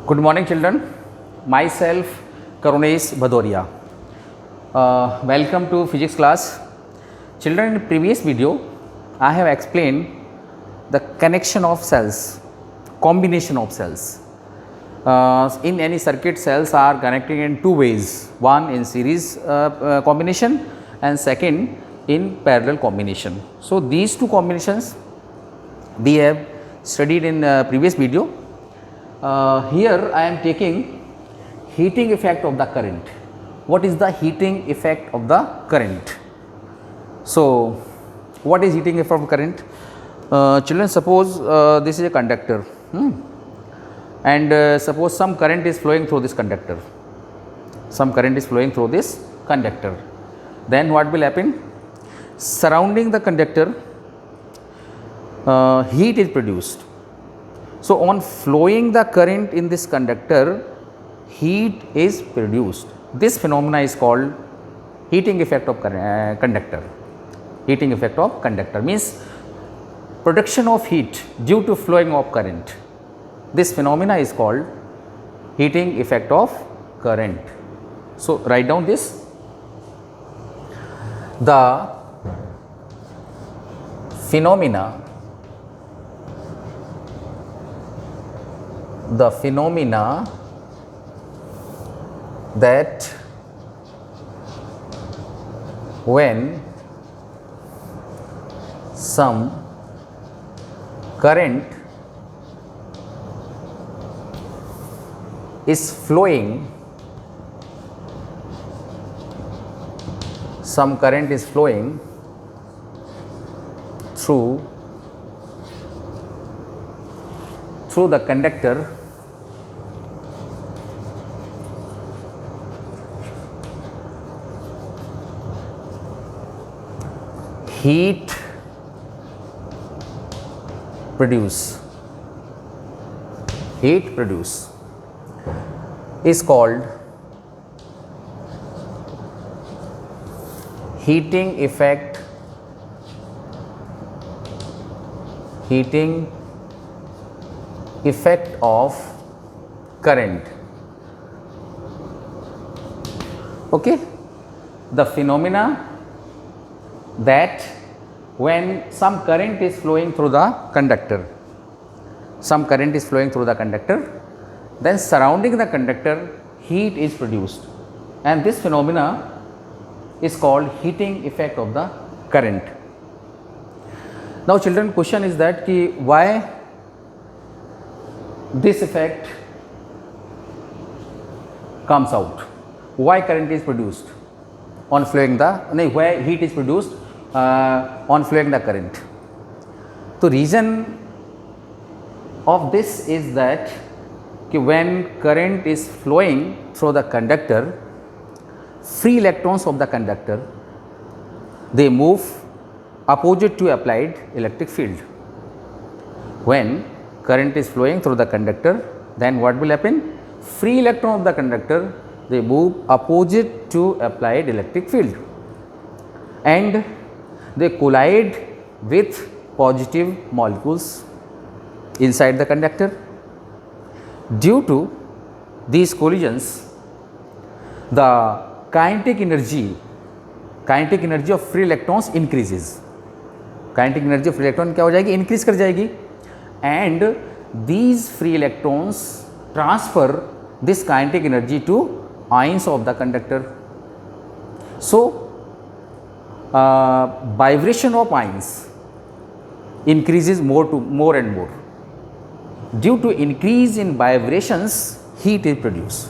Good morning, children. Myself, Karunesh Bhadoria. Welcome to physics class. Children, in previous video, I have explained the connection of cells, combination of cells. In any circuit, cells are connected in two ways. One in series combination and second in parallel combination. So, these two combinations we have studied in previous video. Here I am taking heating effect of the current. What is the heating effect of the current? So, what is heating effect of current? Children, suppose this is a conductor and suppose some current is flowing through this conductor. Some current is flowing through this conductor. Then what will happen? Surrounding the conductor, heat is produced. So, on flowing the current in this conductor, heat is produced. This phenomena is called heating effect of conductor. Heating effect of conductor means production of heat due to flowing of current. This phenomena is called heating effect of current. So, write down this. The phenomena that when some current is flowing, through the conductor, heat produce is called heating effect of current. Okay, the phenomena that when some current is flowing through the conductor, then surrounding the conductor heat is produced, and this phenomena is called heating effect of the current. Now, children, question is that why this effect comes out, why current is produced on flowing why heat is produced on flowing the current. The reason of this is that when current is flowing through the conductor, free electrons of the conductor, they move opposite to applied electric field. When current is flowing through the conductor, then what will happen? Free electron of the conductor, they move opposite to applied electric field and they collide with positive molecules inside the conductor. Due to these collisions, the kinetic energy of free electrons increases. Kinetic energy of free electron क्या हो जाएगी? Increase कर जाएगी, and these free electrons transfer this kinetic energy to ions of the conductor. So, vibration of ions increases more and more. Due to increase in vibrations, heat is produced.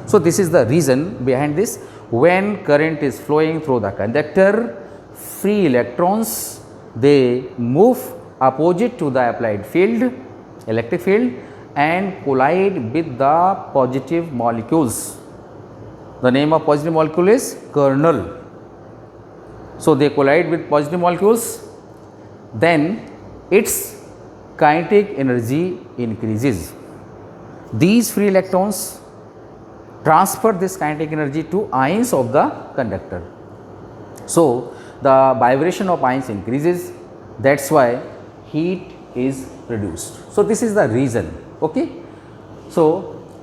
So, this is the reason behind this. When current is flowing through the conductor, free electrons, they move opposite to the applied field, electric field, and collide with the positive molecules. The name of positive molecule is kernel. So, they collide with positive molecules, then its kinetic energy increases. These free electrons transfer this kinetic energy to ions of the conductor. So, the vibration of ions increases, that is why heat is produced. So, this is the reason. Okay. So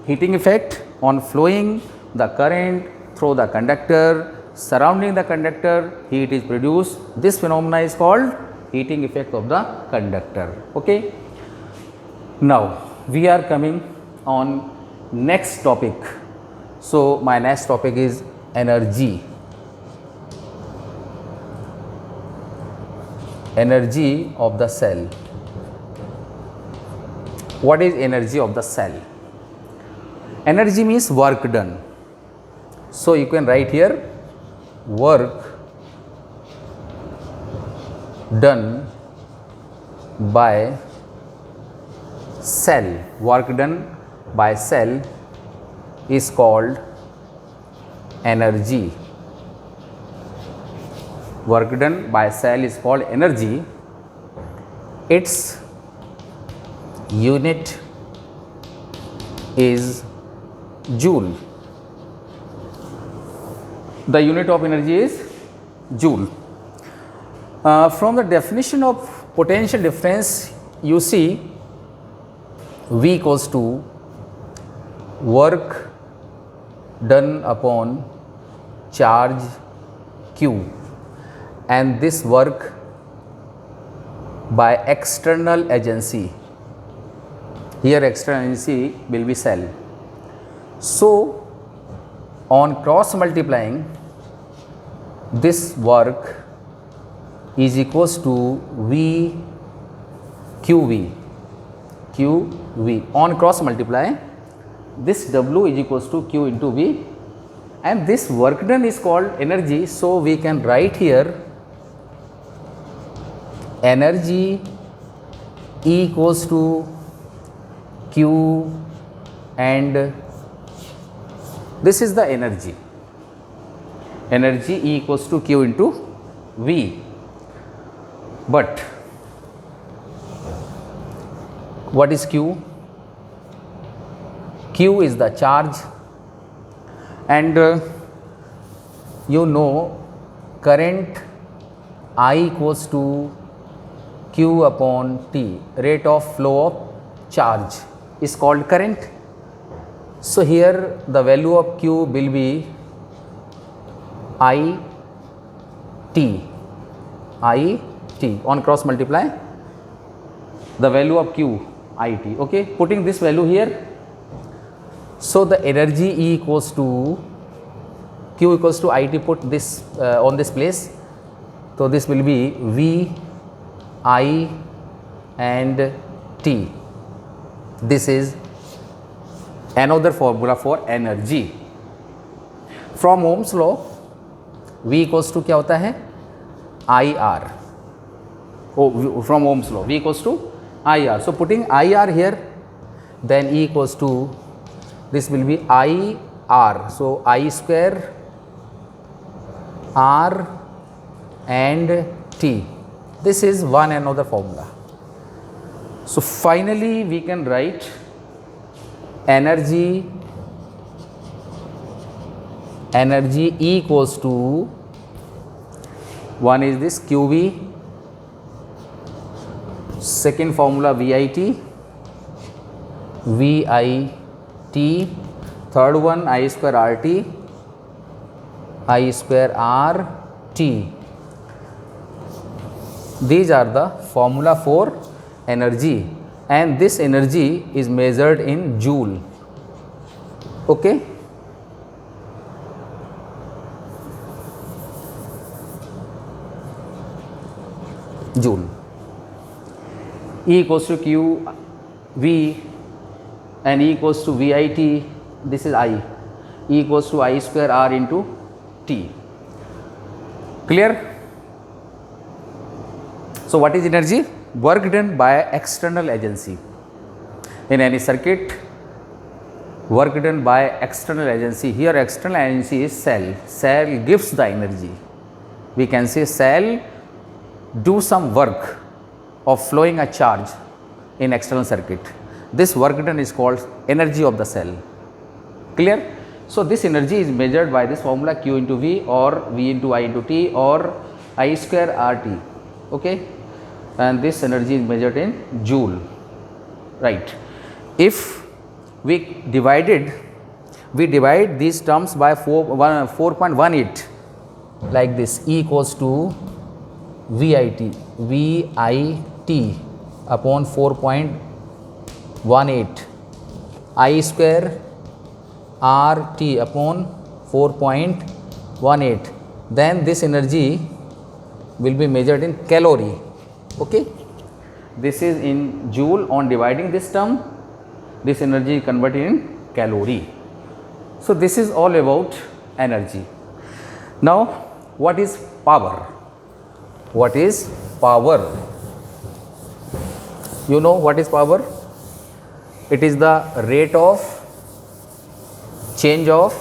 heating effect on flowing the current through the conductor, surrounding the conductor, heat is produced. This phenomena is called heating effect of the conductor. Okay. Now we are coming on next topic. So my next topic is energy. Energy of the cell. What is energy of the cell? Energy means work done. So you can write here work done by cell. Work done by cell is called energy. Work done by cell is called energy. Its unit is joule. The unit of energy is joule. From the definition of potential difference, you see V equals to work done upon charge Q, and this work by external agency. Here external agency will be cell. So on cross multiplying, this work is equals to V QV. QV. On cross multiply, this W is equals to Q into V, and this work done is called energy. So we can write here energy E equals to Q, and this is the energy. Energy E equals to Q into V. But what is Q? Q is the charge, and you know current I equals to Q upon T, rate of flow of charge, is called current. So here the value of Q will be I T. On cross multiply, the value of Q I T. Okay, putting this value here, so the energy E equals to Q equals to I T. Put this on this place, so this will be V I and T. This is another formula for energy. From Ohm's law, V equals to क्या होता है? IR. Oh, from Ohm's law, V equals to IR. So putting IR here, then E equals to, this will be IR. So I square R and T. This is one another formula. So finally we can write energy E equals to, one is this QV, second formula VIT, third one I square RT, I square RT. These are the formula for energy, and this energy is measured in joule. Okay. Joule. E equals to Q V and E equals to VIT. This is I. E equals to I square R into T. Clear? So what is energy? Work done by external agency. In any circuit, work done by external agency. Here external agency is cell. Cell gives the energy. We can say cell do some work of flowing a charge in external circuit. This work done is called energy of the cell. Clear? So this energy is measured by this formula Q into V, or V into I into T, or I square RT. Okay, and this energy is measured in joule. Right. If we divide these terms by 4.18 like this. E equals to VIT upon 4.18 I square RT upon 4.18. Then this energy will be measured in calorie. Okay, this is in joule. On dividing this term, this energy converted in calorie. So this is all about energy. Now what is power? What is power? You know what is power? It is the rate of change of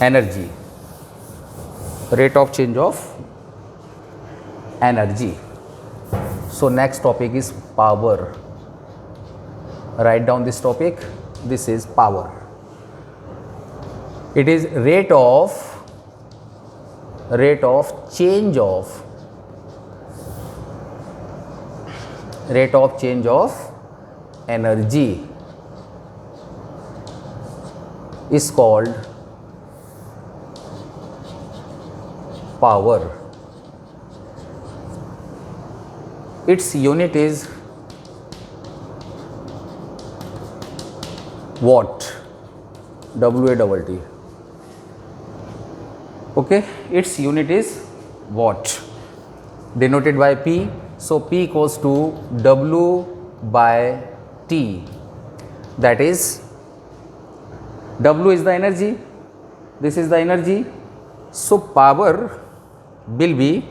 energy. Rate of change of energy. So next topic is power. Write down this topic. This is power. It is rate of change of energy is called power. Its unit is watt, W-A-T-T. Okay, its unit is watt, denoted by P. So P equals to W by T, that is W is the energy, this is the energy. So power will be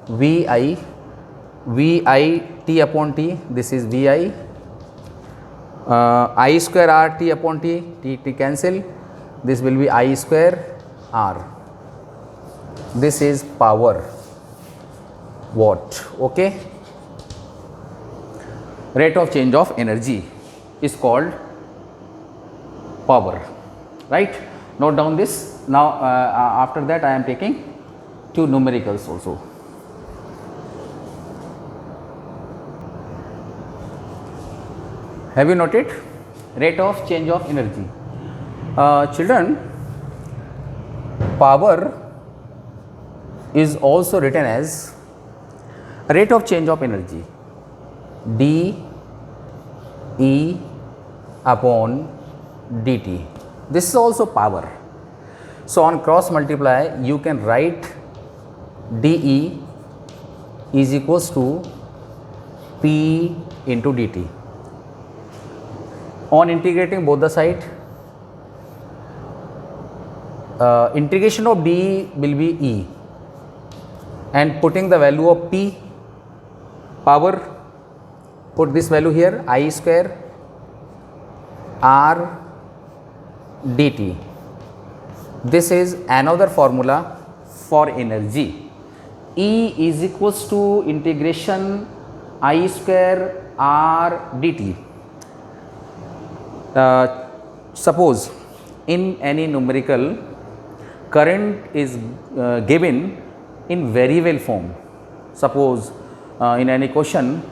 VI T upon T, this is VI, I square R T upon T, T cancel, this will be I square R. This is power, watt. Okay, rate of change of energy is called power, right? Note down this. Now after that I am taking two numericals also. Have you noted? Rate of change of energy. Children, power is also written as rate of change of energy, d E upon dt. This is also power. So on cross multiply you can write dE is equals to P into dt. On integrating both the side, integration of dE will be E, and putting the value of P, power, put this value here, I square R dt. This is another formula for energy. E is equals to integration I square R dt. Suppose in any numerical current is given in variable form. Suppose in any question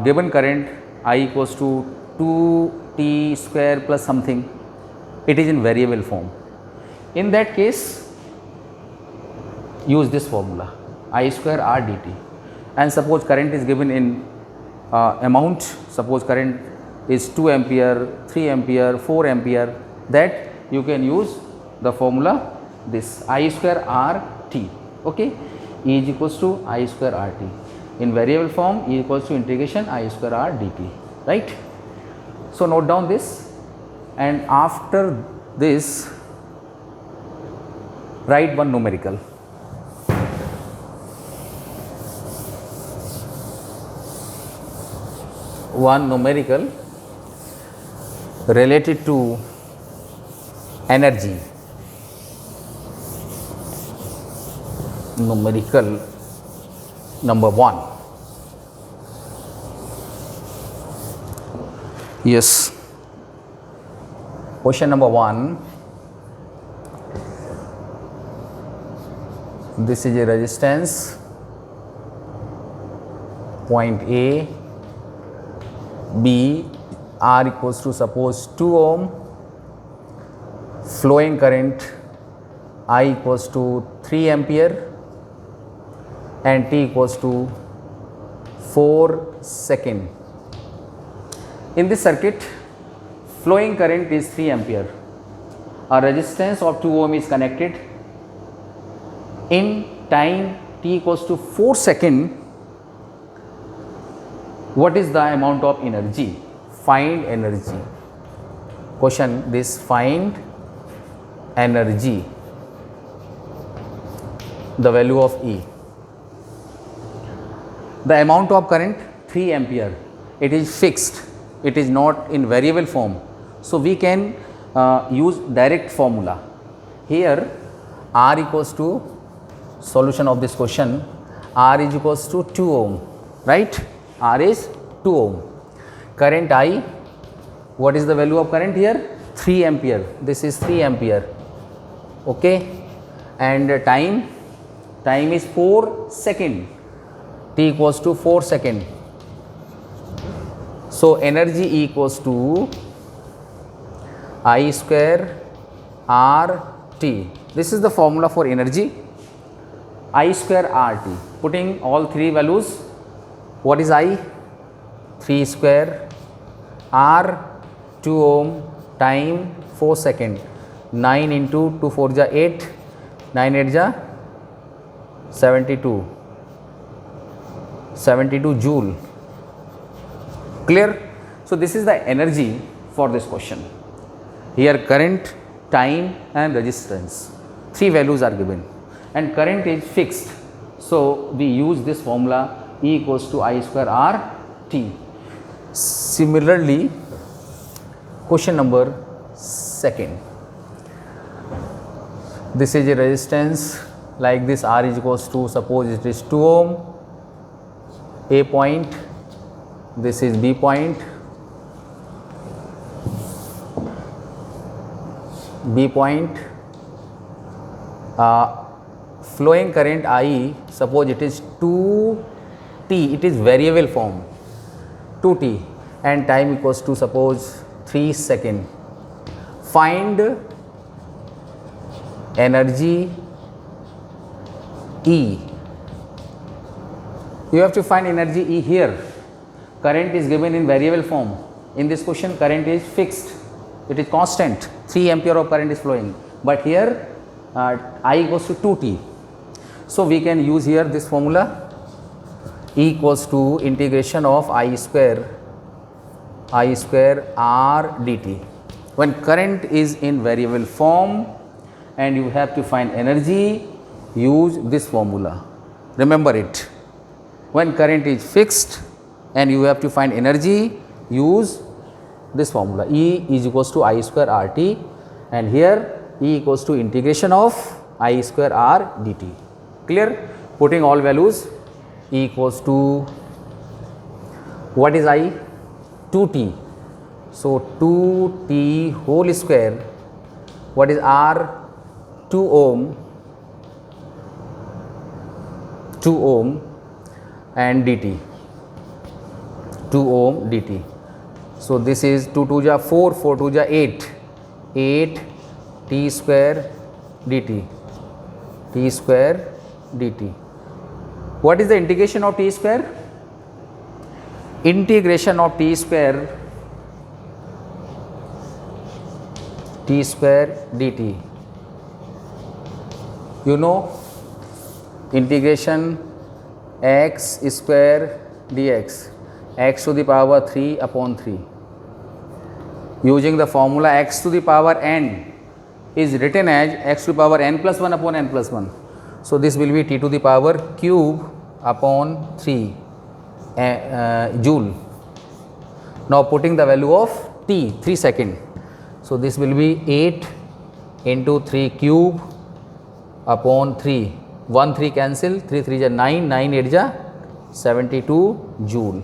given current I equals to 2t square plus something, it is in variable form. In that case use this formula I square R dt. And suppose current is given in amount, suppose current is 2 ampere, 3 ampere, 4 ampere, that you can use the formula this I square R t. Okay, E is equals to I square R t. In variable form E equals to integration I square R dt, right? So note down this, and after this write one numerical. One numerical related to energy. Numerical number 1. Yes, question number 1. This is a resistance, point A, B, R equals to suppose 2 ohm, flowing current I equals to 3 ampere and t equals to 4 second. In this circuit, flowing current is 3 ampere. A resistance of 2 ohm is connected. In time t equals to 4 second, what is the amount of energy? Find energy. Question this, find energy, the value of E. The amount of current 3 ampere, it is fixed, it is not in variable form. So, we can use direct formula. Here R equals to, solution of this question, R is equals to 2 ohm, right? R is 2 ohm. Current I, what is the value of current here? 3 ampere, this is 3 ampere, okay. And time is 4 second, t equals to 4 second. So, energy equals to I square R T. This is the formula for energy, I square R T. Putting all three values, what is I? 3 square, R 2 ohm, time 4 second, 9 into 2 4 ja 8, 9 8 ja 72, 72 joule. Clear? So, this is the energy for this question. Here current, time and resistance, three values are given and current is fixed. So, we use this formula E equals to I square R T. Similarly, question number 2. This is a resistance like this, R is equals to, suppose it is 2 ohm, A point, this is B point, B point, flowing current I, suppose it is 2t, it is variable form 2t, and time equals to, suppose 3 second. Find energy E. You have to find energy E here. Current is given in variable form. In this question, current is fixed, it is constant, 3 ampere of current is flowing, but here I equals to 2t. So, we can use here this formula, E equals to integration of I square R dt. When current is in variable form and you have to find energy, use this formula. Remember it. When current is fixed and you have to find energy, use this formula. E is equals to I square RT, and here E equals to integration of I square R dt. Clear? Putting all values, E equals to, what is I? 2t. So, 2t whole square, what is R? 2 ohm, and dt, 2 ohm dt. So, this is 2 2 ja 4, 4 2 ja 8, 8 t square dt, t square dt. What is the integration of t square? Integration of t square dt. You know, integration x square dx, x to the power 3 upon 3. Using the formula x to the power n is written as x to the power n plus 1 upon n plus 1. So, this will be t to the power cube upon 3 joule. Now, putting the value of t, 3 second. So, this will be 8 into 3 cube upon 3, 1 3 cancel, 3 3 ja 9, 9 8 ja 72 joule.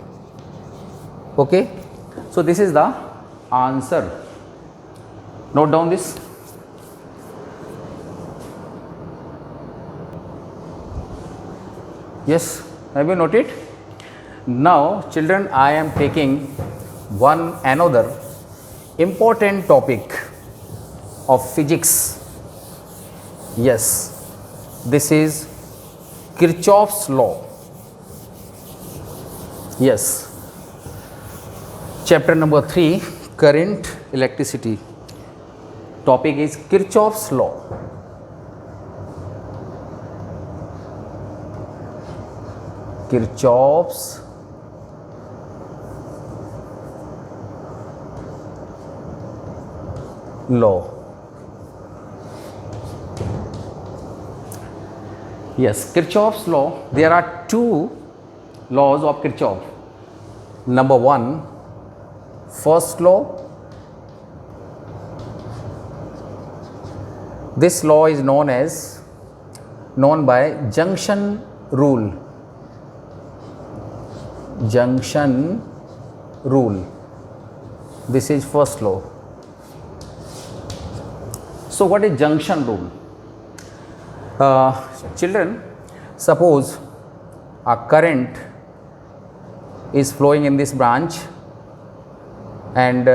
Okay. So, this is the answer. Note down this. Yes, have you noted? Now, children, I am taking one another important topic of physics. Yes, this is Kirchhoff's law. Yes, chapter number 3, current, electricity. Topic is Kirchhoff's law. Kirchhoff's law. Yes, Kirchhoff's law. There are two laws of Kirchhoff. Number one, first law. This law is known by junction rule. Junction rule. This is first law. So what is junction rule? Children, suppose a current is flowing in this branch and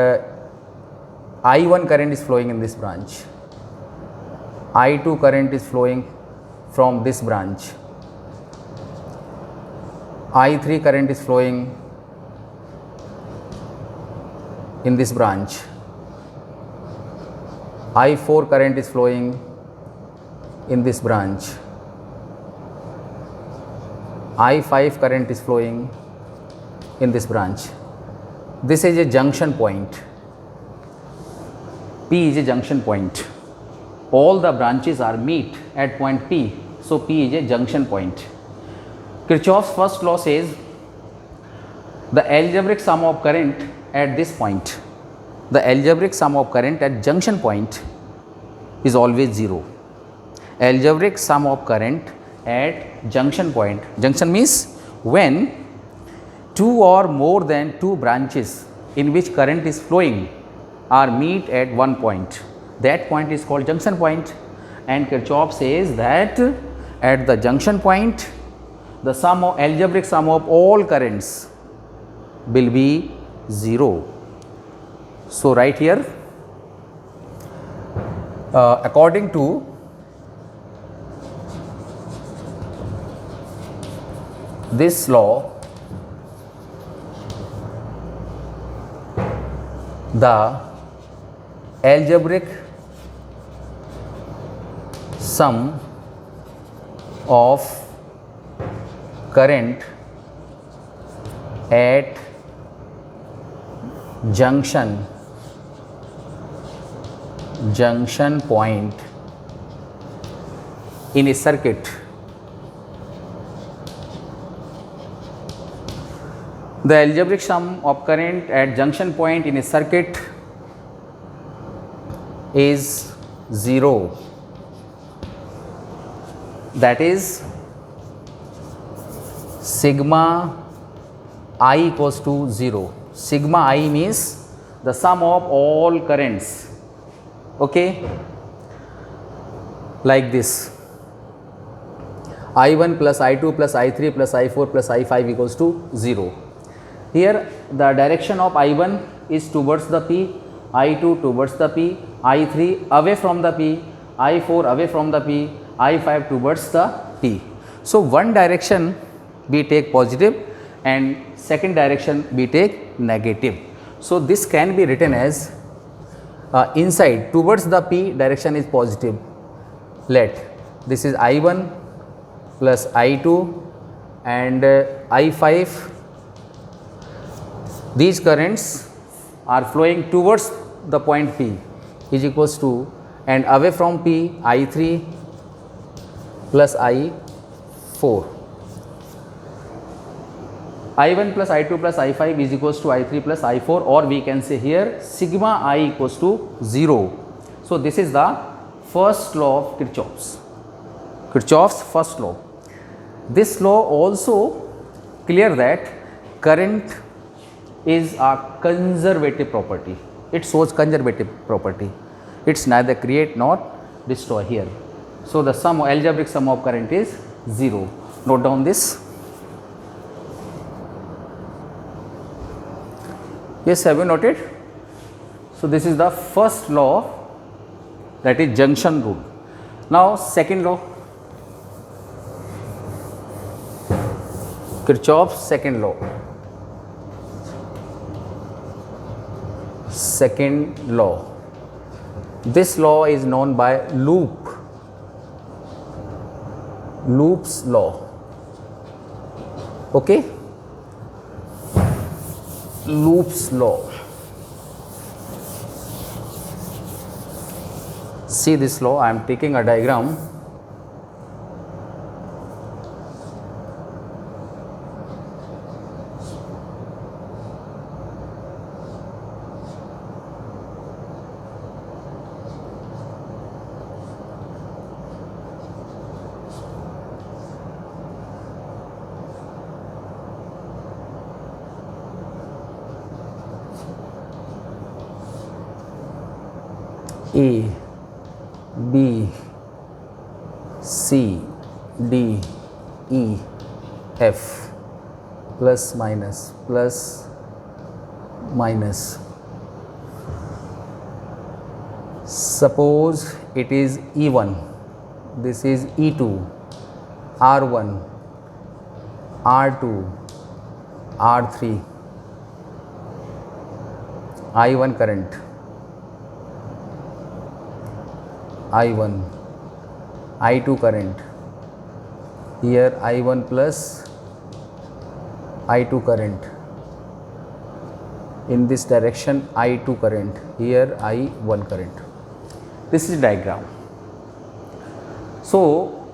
I1 current is flowing in this branch. I2 current is flowing from this branch. I3 current is flowing in this branch. I4 current is flowing in this branch. I5 current is flowing in this branch. This is a junction point. P is a junction point. All the branches are meet at point P. So P is a junction point. Kirchhoff's first law says the algebraic sum of current at this point, the algebraic sum of current at junction point is always 0. Algebraic sum of current at junction point. Junction means when two or more than two branches in which current is flowing are meet at one point. That point is called junction point, and Kirchhoff says that at the junction point the algebraic sum of all currents will be 0. So right here, according to this law, the algebraic sum of current at junction point in a circuit, the algebraic sum of current at junction point in a circuit is 0. That is sigma I equals to 0. Sigma I means the sum of all currents. Okay, like this: I1 plus I2 plus I3 plus I4 plus I5 equals to 0. Here the direction of I1 is towards the P, I2 towards the P, I3 away from the P, I4 away from the P, I5 towards the P. So one direction we take positive and second direction we take negative. So this can be written as inside towards the P direction is positive. Let this is I1 plus I2 and I5. These currents are flowing towards the point P is equals to, and away from P, I3 plus I4. I1 plus I2 plus I5 is equals to I3 plus I4, or we can say here sigma I equals to 0. So this is the first law of Kirchhoff's first law. This law also clear that current is a conservative property. It shows conservative property. It's neither create nor destroy here. So the algebraic sum of current is 0. Note down this. Yes, have you noted? So this is the first law, that is junction rule. Now second law, Kirchhoff's second law. Second law. This law is known by Loop's law. Okay? Loop's law. See this law, I am taking a diagram. A, B, C, D, E, F, plus minus. Suppose it is E1, this is E2, R1, R2, R3, I1 current, I1, I2 current, here I1 plus I2 current, in this direction I2 current, here I1 current. This is diagram. So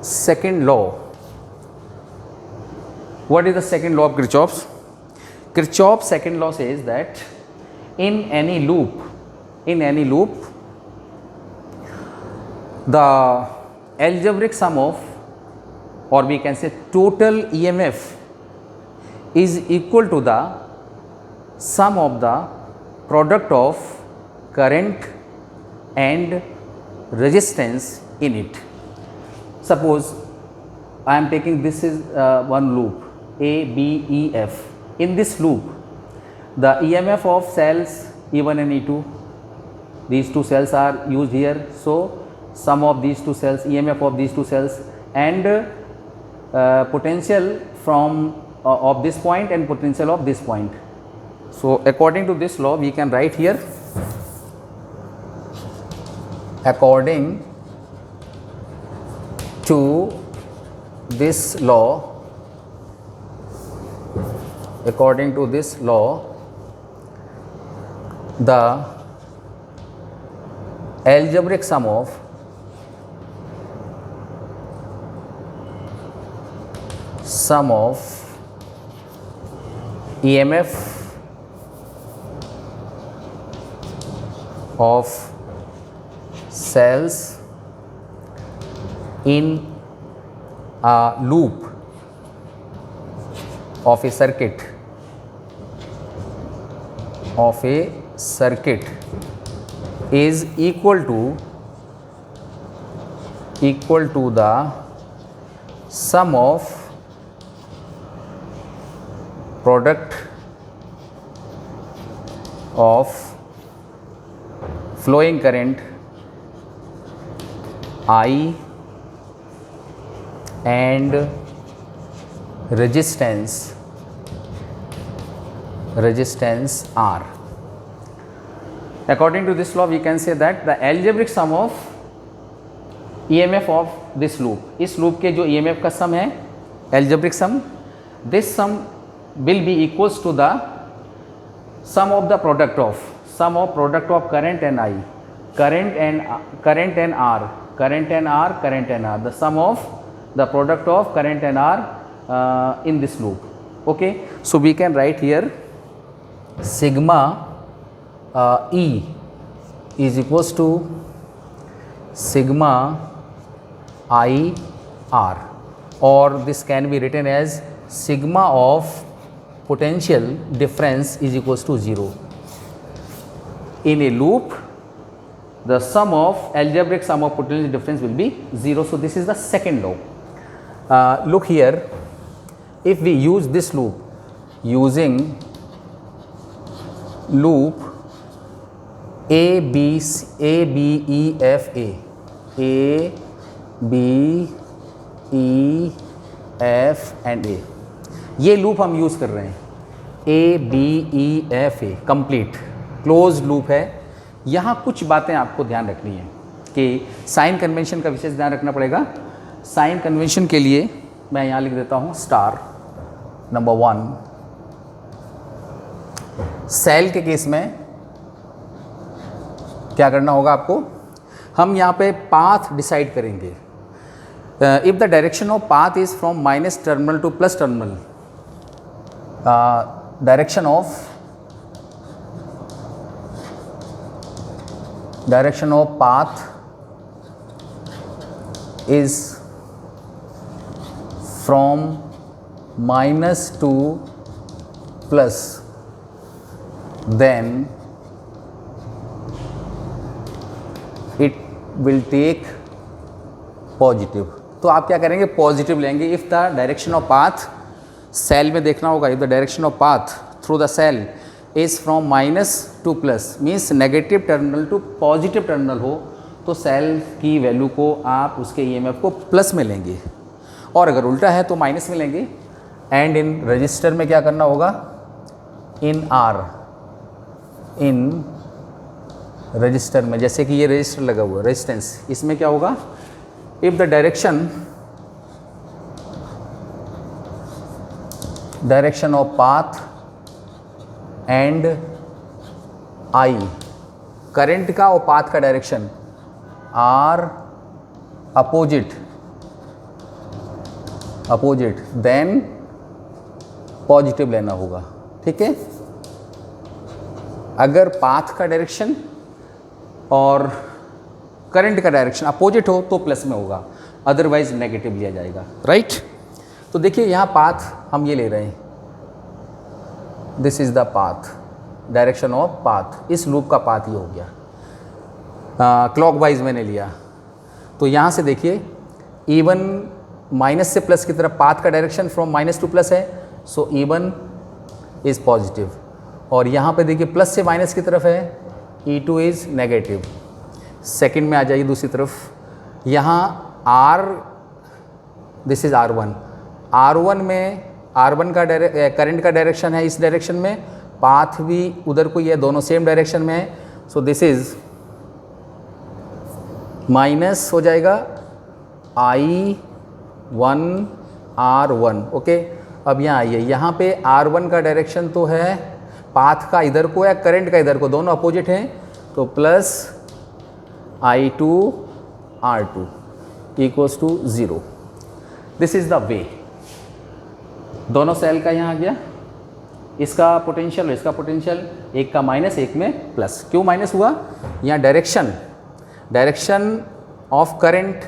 second law, what is the second law of Kirchhoff's? Kirchhoff's second law says that in any loop, the algebraic sum of, or we can say total EMF, is equal to the sum of the product of current and resistance in it. Suppose I am taking, this is one loop A, B, E, F. In this loop, the EMF of cells E1 and E2, these two cells are used here. So sum of these two cells, EMF of these two cells, and potential from of this point and potential of this point. So according to this law, we can write here, according to this law, the algebraic sum of EMF of cells in a loop of a circuit is equal to the sum of product of flowing current I and resistance R. According to this law, we can say that the algebraic sum of EMF of this loop, इस loop के जो EMF का sum है, algebraic sum, this sum will be equals to the sum of the product of current and I, current and R, the sum of the product of current and R in this loop. Okay, so we can write here sigma E is equals to sigma I R, or this can be written as sigma of potential difference is equals to 0. In a loop, the algebraic sum of potential difference will be 0. So this is the second law. Look here, if we use this loop, using loop A B E F A and A, ये loop हम use कर रहे हैं। ABEFA complete close loop है। यहाँ कुछ बातें आपको ध्यान रखनी है कि साइन कन्वेंशन का विशेष ध्यान रखना पड़ेगा। साइन कन्वेंशन के लिए मैं यहाँ लिख देता हूँ स्टार। नंबर 1, सेल के केस में क्या करना होगा आपको, हम यहाँ पे पाथ डिसाइड करेंगे। If the direction of path is from minus terminal two plus terminal, direction of path is from minus to plus, then it will take positive। तो आप क्या करेंगे, पॉजिटिव लेंगे। If the direction of path, cell में देखना होगा, if the direction of path through the cell is from minus to plus, means negative terminal to positive terminal हो, तो सेल की वैल्यू को आप उसके ईएमएफ को प्लस में लेंगे, और अगर उल्टा है तो माइनस में लेंगे। एंड इन रजिस्टर में क्या करना होगा, इन रजिस्टर में, जैसे कि ये रजिस्टर लगा हुआ है रेजिस्टेंस, इसमें क्या होगा, if the direction of path and I, current का और पाथ का direction are opposite, then positive लेना होगा। ठीक है, अगर पाथ का डायरेक्शन और करंट का डायरेक्शन अपोजिट हो तो प्लस में होगा, अदरवाइज नेगेटिव लिया जाएगा। राइट, तो देखिए यहाँ पाथ हम ये ले रहे हैं, this is the path, direction of path, इस लूप का पाथ ये हो गया। क्लॉकवाइज मैंने लिया, तो यहाँ से देखिए E1 माइनस से प्लस की तरफ, पाथ का direction from minus to plus है, सो E1 इज पॉजिटिव, और यहाँ पे देखिए प्लस से माइनस की तरफ है, E2 इज नेगेटिव। सेकंड में आ जाइए दूसरी तरफ, यहाँ R, this is R1, R1 में R1 का करंट का डायरेक्शन है इस डायरेक्शन में, पाथ भी उधर को ही है, दोनों सेम डायरेक्शन में है, सो दिस इज माइनस हो जाएगा I1 R1। ओके, अब यहाँ आइए, यहाँ पे R1 का डायरेक्शन तो है पाथ का इधर को या करंट का इधर को, दोनों अपोजिट हैं, तो plus I2 R2 equals to 0। This is the way, दोनों सेल का यहाँ आ गया, इसका पोटेंशियल और इसका पोटेंशियल, एक का माइनस एक में प्लस। क्यों माइनस हुआ, यहाँ direction of current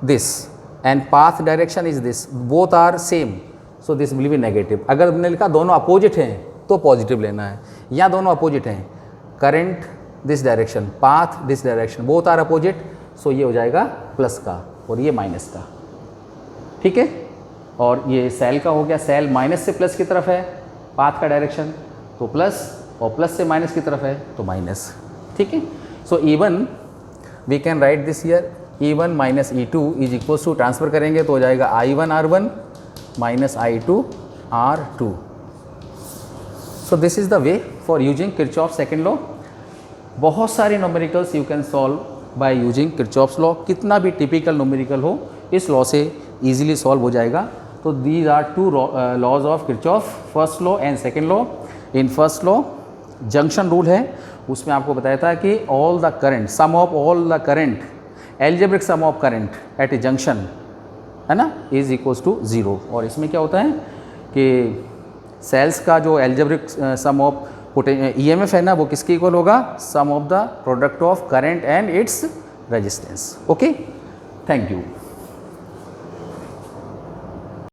this and path direction is this, both are same, so this will be negative. अगर हमने लिखा दोनों अपोजिट हैं तो पॉजिटिव लेना है, यहाँ दोनों अपोजिट हैं, current this direction, path this direction, both are opposite, so ये हो जाएगा प्लस का और ये माइनस का। ठीक है, और ये सेल का हो गया, सेल माइनस से प्लस की तरफ है, पाथ का डायरेक्शन तो प्लस, और प्लस से माइनस की तरफ है तो माइनस। ठीक है, so E1 we can write this here, E1 minus E2 is equals to, transfer करेंगे तो हो जाएगा I1 R1 minus I2 R2। So this is the way for using Kirchhoff second law. बहुत सारे numericals you can solve by using Kirchhoff's law, कितना भी typical numerical हो इस लॉ से इजीली सॉल्व हो जाएगा। तो these are two laws of Kirchhoff, first law and second law. In first law junction rule है, उसमें आपको बताया था कि all the current, sum of all the current, algebraic sum of current at a junction, है ना, is equals to 0। और इसमें क्या होता है कि सेल्स का जो एल्जेब्रिक सम ऑफ EMF है ना, वो किसके इक्वल होगा, sum of the product of current and its resistance. Okay, thank you.